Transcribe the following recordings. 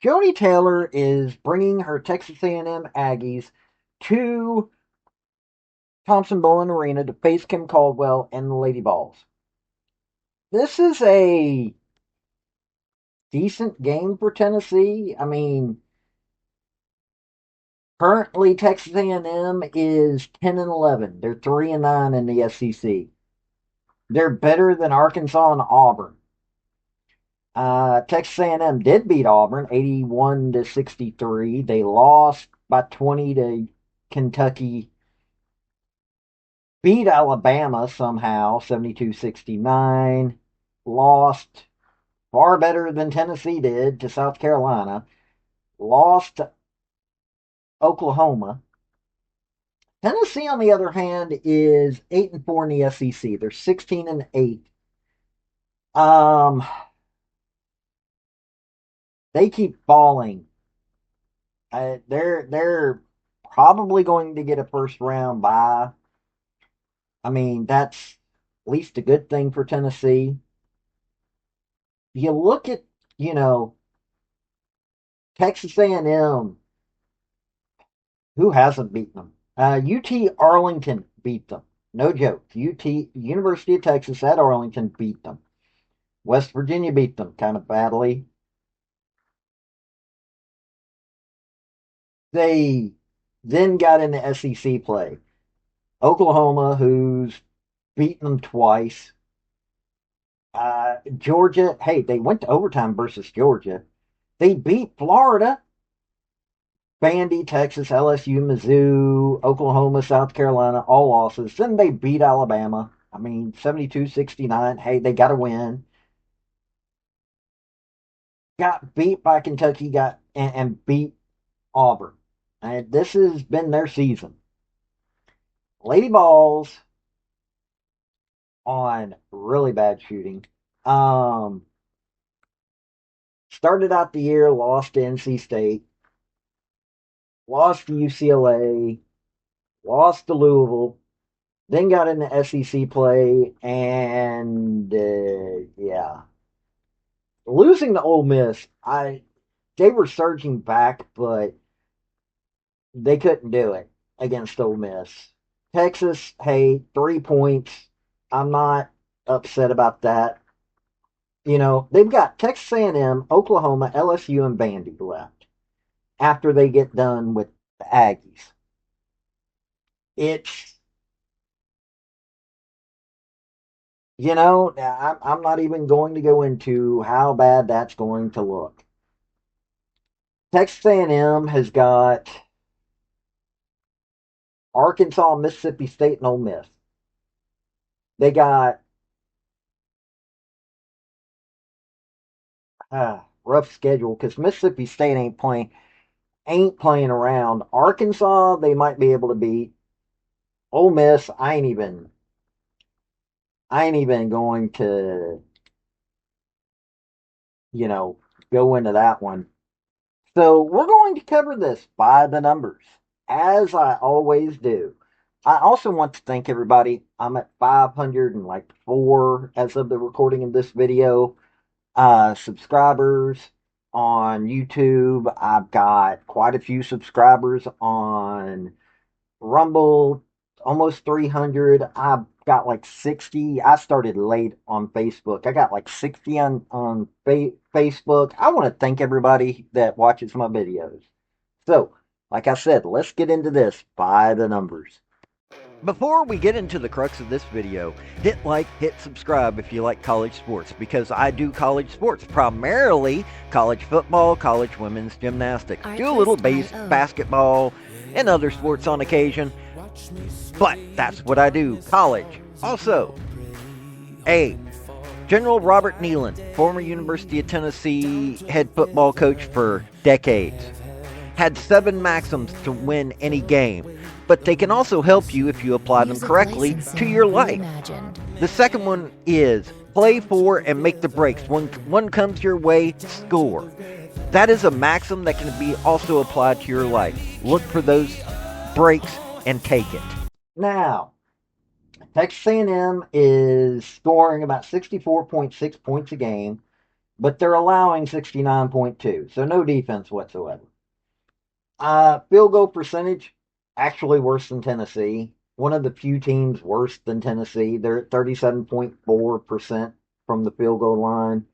Joni Taylor is bringing her Texas A&M Aggies to Thompson-Boling Arena to face Kim Caldwell and the Lady Vols. This is a decent game for Tennessee. I mean, currently Texas A&M is 10-11. They're 3-9 in the SEC. They're better than Arkansas and Auburn. Texas A&M did beat Auburn 81-63. They lost by 20 to Kentucky, beat Alabama somehow 72-69, lost far better than Tennessee did to South Carolina, lost to Oklahoma. Tennessee, on the other hand, is 8-4 in the SEC. They're 16-8. Um, they keep falling. They're probably going to get a first round bye. I mean, that's at least a good thing for Tennessee. You look at, you know, Texas A&M. Who hasn't beaten them? UT Arlington beat them. No joke. University of Texas at Arlington beat them. West Virginia beat them kind of badly. They then got into SEC play. Oklahoma, who's beaten them twice. Georgia, hey, they went to overtime versus Georgia. They beat Florida. Vandy, Texas, LSU, Mizzou, Oklahoma, South Carolina, all losses. Then they beat Alabama. I mean, 72-69. Hey, they got to win. Got beat by Kentucky, and beat Auburn. And this has been their season. Lady Vols on really bad shooting. Um, Started out the year, lost to NC State, lost to UCLA, lost to Louisville, then got into SEC play, and yeah, losing to Ole Miss. They were surging back, but they couldn't do it against Ole Miss. Texas, hey, 3 points. I'm not upset about that. You know, they've got Texas A&M, Oklahoma, LSU, and Vandy left after they get done with the Aggies. It's, I'm not even going to go into how bad that's going to look. Texas A&M has got Arkansas, Mississippi State, and Ole Miss. They got rough schedule because Mississippi State ain't playing around. Arkansas, they might be able to beat. Ole Miss, I ain't even going to, you know, go into that one. So we're going to cover this by the numbers, as I always do. I also want to thank everybody. I'm at 504 as of the recording of this video. Subscribers on YouTube. I've got quite a few subscribers on Rumble, almost 300. I've got like 60. I started late on Facebook. I got like 60 on Facebook. I want to thank everybody that watches my videos. So, like I said, let's get into this by the numbers. Before we get into the crux of this video, hit like, hit subscribe if you like college sports, because I do college sports, primarily college football, college women's gymnastics, do a little basketball and other sports on occasion, but that's what I do, college. Also, General Robert Neyland, former University of Tennessee head football coach for decades, had 7 maxims to win any game, but they can also help you if you apply them correctly to your life. The second one is play for and make the breaks. When one comes your way, score. That is a maxim that can be also applied to your life. Look for those breaks and take it. Now, Texas A&M is scoring about 64.6 points a game. but they're allowing 69.2, so no defense whatsoever. Field goal percentage, actually worse than Tennessee. One of the few teams worse than Tennessee. They're at 37.4% from the field goal line.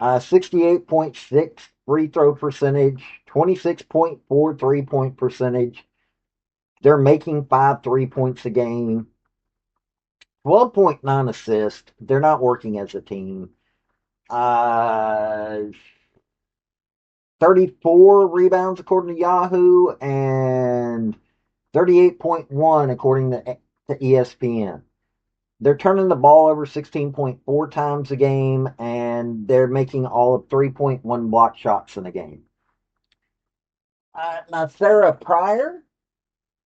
68.6 free throw percentage, 26.4 3-point percentage. They're making 5 3 points a game, 12.9 assists. They're not working as a team. Uh, 34 rebounds according to Yahoo and 38.1 according to ESPN. They're turning the ball over 16.4 times a game, and they're making all of 3.1 block shots in a game. Ny'Ceara Pryor,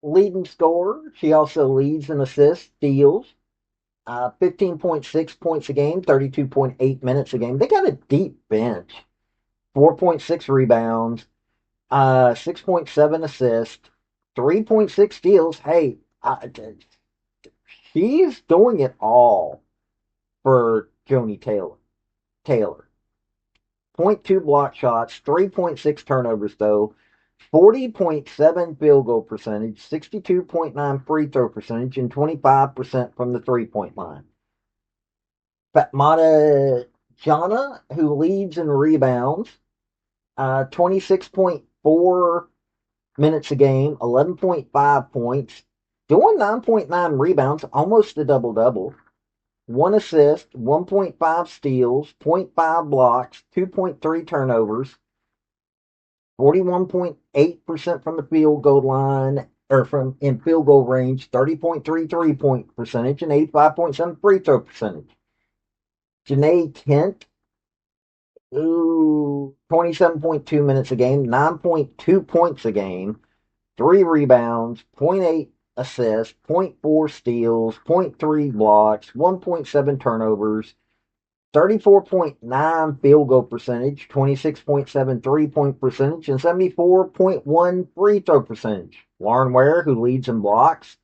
leading scorer. She also leads in assists, steals. 15.6 points a game, 32.8 minutes a game. They got a deep bench. 4.6 rebounds, 6.7 assists, 3.6 steals. Hey, she's doing it all for Joni Taylor. Taylor. 0.2 block shots, 3.6 turnovers though, 40.7 field goal percentage, 62.9 free throw percentage, and 25% from the 3-point line. Fatmata Jana, who leads in rebounds, 26.4 minutes a game, 11.5 points, doing 9.9 rebounds, almost a double double. 1 assist, 1.5 steals, zero point 0.5 blocks, 2.3 turnovers, 41.8% from the field goal line, or from in field goal range, 30.3 3-point percentage, and 85.7 free throw percentage. Janae Kent, 27.2 minutes a game, 9.2 points a game, 3 rebounds, zero point 0.8 assists, 0.4 steals, 0.3 blocks, 1.7 turnovers, 34.9 field goal percentage, 26.7 3-point percentage, and 74.1 free throw percentage. Lauren Ware, who leads in blocks,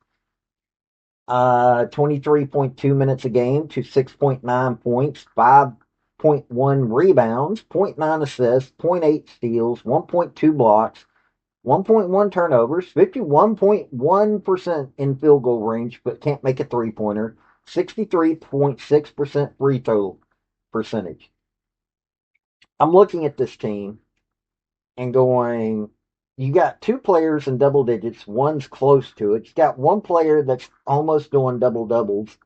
23.2 minutes a game to 6.9 points, 5.1 rebounds, 0.9 assists, 0.8 steals, 1.2 blocks, 1.1 turnovers, 51.1% in field goal range, but can't make a 3-pointer, 63.6% free throw percentage. I'm looking at this team and going, you got 2 players in double digits, one's close to it. You got 1 player that's almost doing double doubles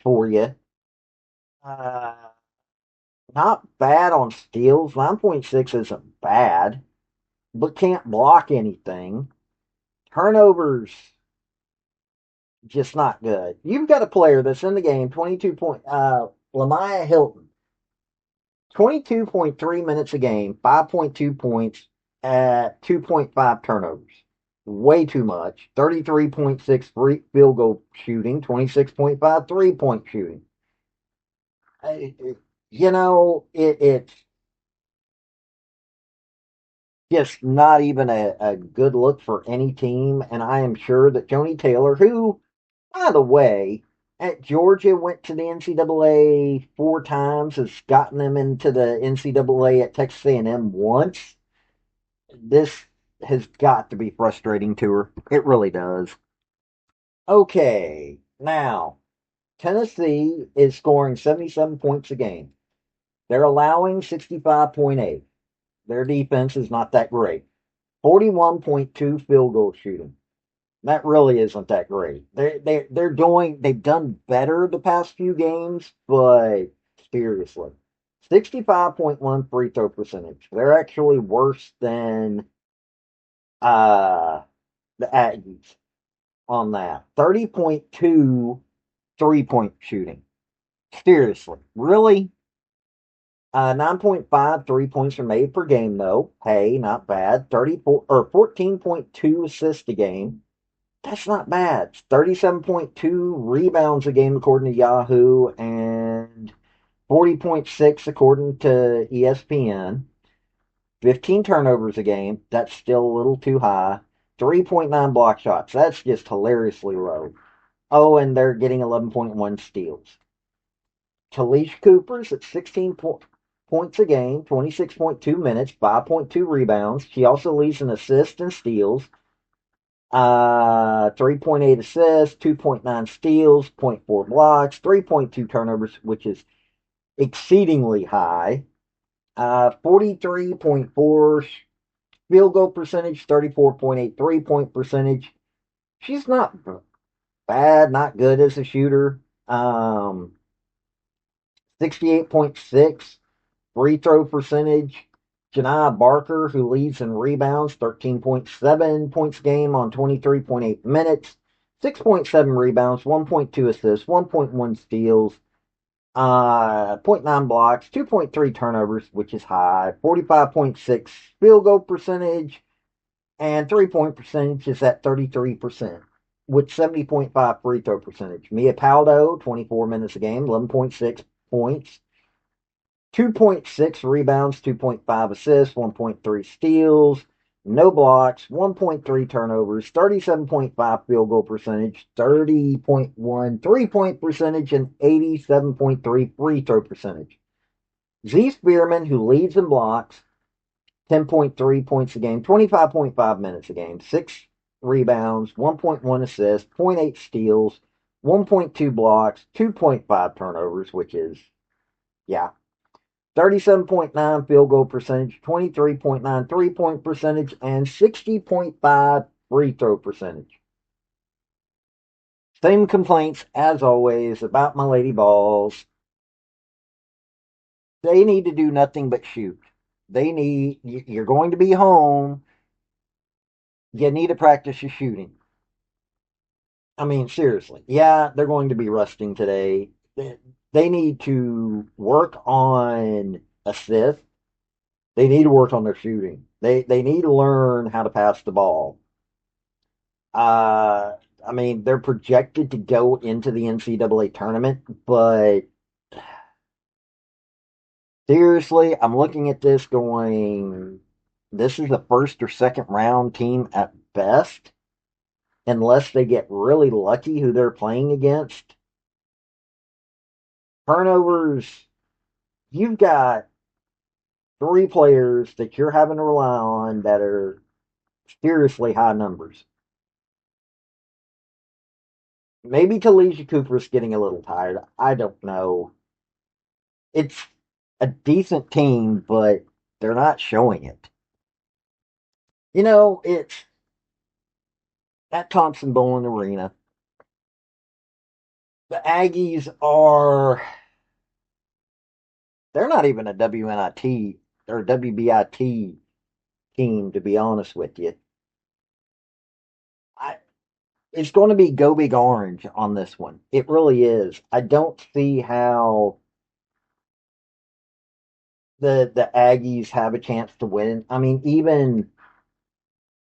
for you. Uh, Not bad on steals. 9.6 isn't bad, but can't block anything. Turnovers, just not good. You've got a player that's in the game, 22 point, Lamaya Hilton, 22.3 minutes a game, 5.2 points at 2.5 turnovers. Way too much. 33.6 free field goal shooting, 26.5 3-point shooting. It's just not even a good look for any team. And I am sure that Joni Taylor, who, by the way, at Georgia went to the NCAA 4 times, has gotten them into the NCAA at Texas A&M once. This has got to be frustrating to her. It really does. Okay, now Tennessee is scoring 77 points a game. They're allowing 65.8. Their defense is not that great. 41.2 field goal shooting. That really isn't that great. They've done better the past few games, but seriously. 65.1 free throw percentage. They're actually worse than uh the Aggies on that. 30.2 3-point shooting. Seriously. Really? 9.5 3 points are made per game, though. Hey, not bad. 34 or 14.2 assists a game. That's not bad. 37.2 rebounds a game according to Yahoo, and 40.6 according to ESPN. 15 turnovers a game. That's still a little too high. 3.9 block shots. That's just hilariously low. Oh, and they're getting 11.1 steals. Talisha Cooper's at 16 points. points a game, 26.2 minutes, 5.2 rebounds. She also leads in assists and steals. 3.8 assists, 2.9 steals, zero point 0.4 blocks, 3.2 turnovers, which is exceedingly high. 43.4 field goal percentage, 34.8 3-point percentage. She's not bad, not good as a shooter. 68.6 free throw percentage. Jani Barker, who leads in rebounds, 13.7 points a game on 23.8 minutes, 6.7 rebounds, 1.2 assists, 1.1 steals, zero point 0.9 blocks, 2.3 turnovers, which is high, 45.6 field goal percentage, and 3-point percentage is at 33%, with 70.5 free throw percentage. Mia Paldo, 24 minutes a game, 11.6 points, 2.6 rebounds, 2.5 assists, 1.3 steals, no blocks, 1.3 turnovers, 37.5 field goal percentage, 30.1 3-point percentage, and 87.3 free throw percentage. Z Spearman, who leads in blocks, 10.3 points a game, 25.5 minutes a game, 6 rebounds, 1.1 assists, zero point 0.8 steals, 1.2 blocks, 2.5 turnovers, which is, yeah, 37.9 field goal percentage, 23.9 3-point percentage, and 60.5 free throw percentage. Same complaints as always about my Lady Vols. They need to do nothing but shoot. You're going to be home. You need to practice your shooting. I mean, seriously. Yeah, they're going to be resting today. They need to work on assists. They need to work on their shooting. They need to learn how to pass the ball. Uh, I mean, they're projected to go into the NCAA tournament, but seriously, I'm looking at this going, this is a first or second round team at best, unless they get really lucky who they're playing against. Turnovers, you've got three players that you're having to rely on that are seriously high numbers. Maybe Talisha Cooper's getting a little tired. I don't know. It's a decent team, but they're not showing it. It's at Thompson Bowling Arena. The Aggies they're not even a WNIT or WBIT team, to be honest with you. I, it's going to be go big orange on this one. It really is. I don't see how the Aggies have a chance to win. I mean, even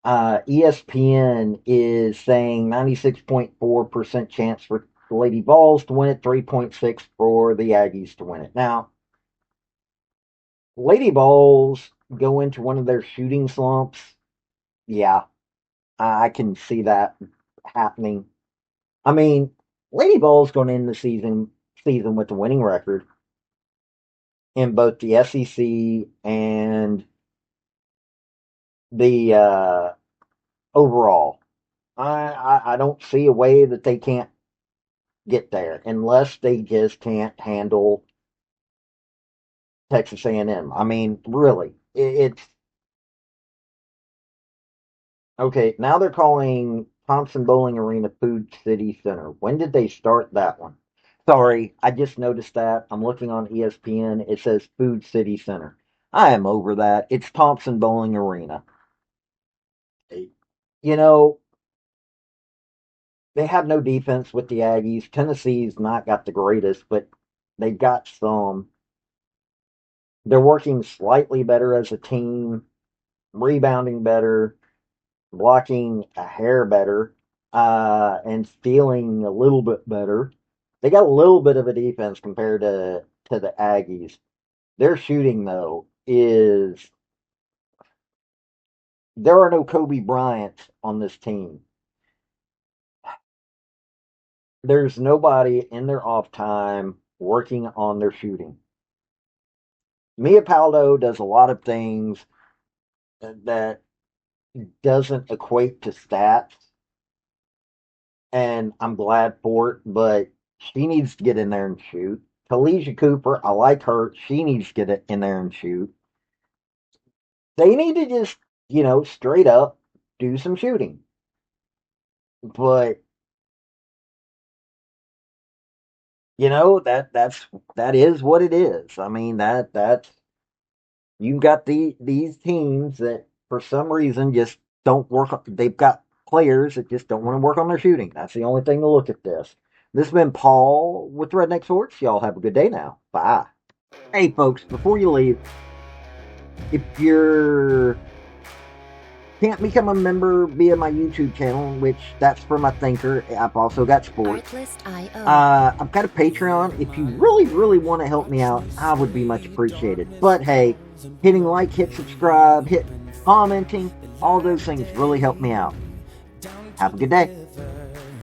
ESPN is saying 96.4% chance for the Lady Vols to win it, 3.6 for the Aggies to win it. Now, Lady Vols go into one of their shooting slumps. Yeah, I can see that happening. I mean, Lady Vols going into the season with the winning record in both the SEC and the overall. I don't see a way that they can't get there unless they just can't handle Texas A&M. I mean, really, it's okay. Now they're calling Thompson Bowling Arena Food City Center. When did they start that one? Sorry, I just noticed that. I'm looking on ESPN. It says Food City Center. I am over that. It's Thompson Bowling Arena. You know, they have no defense with the Aggies. Tennessee's not got the greatest, but they've got some. They're working slightly better as a team, rebounding better, blocking a hair better, and stealing a little bit better. They got a little bit of a defense compared to the Aggies. Their shooting though is there are no Kobe Bryants on this team. There's nobody in their off time working on their shooting. Mia Paldo does a lot of things that doesn't equate to stats, and I'm glad for it, but she needs to get in there and shoot. Talisha Cooper, I like her. She needs to get in there and shoot. They need to just, straight up do some shooting. But that is what it is. I mean, that's you've got these teams that for some reason just don't work. They've got players that just don't want to work on their shooting. That's the only thing to look at this. This has been Paul with Redneck Sports. Y'all have a good day now. Bye. Hey, folks, before you leave, if you're can't become a member via my YouTube channel, which that's for my thinker. I've also got sports. I've got a Patreon. If you really, really want to help me out, I would be much appreciated. But hey, hitting like, hit subscribe, hit commenting, all those things really help me out. Have a good day.